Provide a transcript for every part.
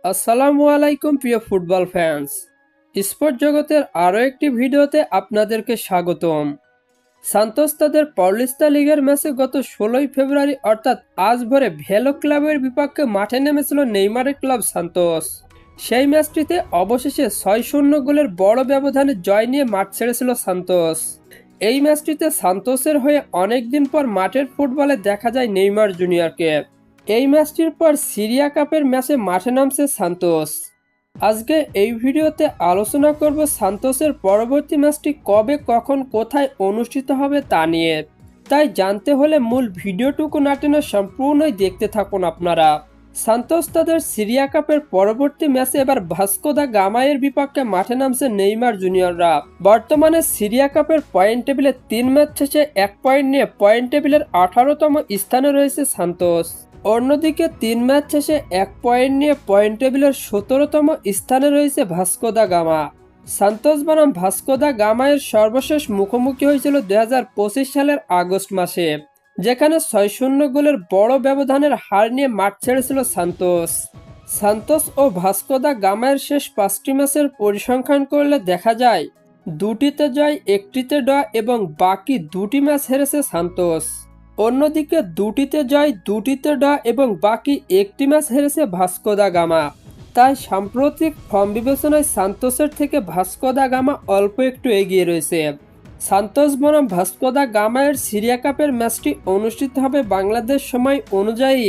আসসালামু আলাইকুম প্রিয় ফুটবল ফ্যান্স। স্পোর্ট জগতের আরও একটি ভিডিওতে আপনাদেরকে স্বাগতম। সান্তোস তাদের পাউলিস্তা লিগের ম্যাচে গত 16ই ফেব্রুয়ারি অর্থাৎ আজ ভোরে ভেলো ক্লাবের বিপক্ষে মাঠে নেমেছিল নেইমারের ক্লাব সান্তোস। সেই ম্যাচটিতে অবশেষে 6-0 গোলের বড় ব্যবধানে জয় নিয়ে মাঠ ছেড়েছিল সান্তোস। এই ম্যাচটিতে সান্তোসের হয়ে অনেকদিন পর মাঠের ফুটবলে দেখা যায় নেইমার জুনিয়রকে। এই ম্যাচটির পর সিরিয়া কাপের ম্যাচে মাঠে নামছে সান্তোস। আজকে এই ভিডিওতে আলোচনা করব সান্তোসের পরবর্তী ম্যাচটি কবে, কখন, কোথায় অনুষ্ঠিত হবে তা নিয়ে। তাই জানতে হলে মূল ভিডিওটুকু না টেনে সম্পূর্ণই দেখতে থাকুন আপনারা। সান্তোস তাদের সিরিয়া কাপের পরবর্তী ম্যাচে এবার ভাস্কো দা গামায়ের বিপক্ষে মাঠে নামছে নেইমার জুনিয়ররা। বর্তমানে সিরিয়া কাপের পয়েন্ট টেবিলে 3 ম্যাচ শেষে 1 পয়েন্ট নিয়ে পয়েন্ট টেবিলের 18তম স্থানে রয়েছে সান্তোস। অন্যদিকে 3 ম্যাচ শেষে 1 পয়েন্ট নিয়ে পয়েন্ট টেবিলের 17তম স্থানে রয়েছে ভাস্কো দা গামা। সান্তোস বনাম ভাস্কো দা গামায়ের সর্বশেষ মুখোমুখি হয়েছিল 2025 সালের আগস্ট মাসে, যেখানে 6-0 গোলের বড় ব্যবধানের হার নিয়ে মাঠ ছেড়েছিল সান্তোস। সান্তোস ও ভাস্কো দা গামায়ের শেষ 5টি ম্যাচের পরিসংখ্যান করলে দেখা যায় 2টিতে জয়, 1টিতে ড্র এবং বাকি 2টি ম্যাচ হেরেছে সান্তোস। অন্যদিকে 2টিতে জয়, 2টিতে ড্র এবং বাকি 1টি ম্যাচ হেরেছে ভাস্কো দা গামা। তাই সাম্প্রতিক ফর্ম বিবেচনায় সান্তোসের থেকে ভাস্কো দা গামা অল্প একটু এগিয়ে রয়েছে। সান্তোস বনাম ভাস্কো দা গামায়ের সিরিয়া কাপের ম্যাচটি অনুষ্ঠিত হবে বাংলাদেশ সময় অনুযায়ী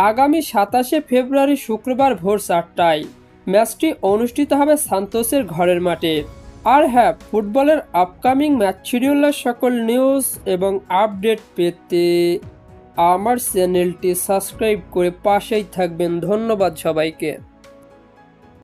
আগামী 27শে ফেব্রুয়ারি শুক্রবার ভোর 4টায়। ম্যাচটি অনুষ্ঠিত হবে সান্তোসের ঘরের মাঠে। আর হ্যাঁ, ফুটবলের আপকামিং ম্যাচ শিডিউলের সকল নিউজ এবং আপডেট পেতে আমার চ্যানেলটি সাবস্ক্রাইব করে পাশেই থাকবেন। ধন্যবাদ সবাইকে।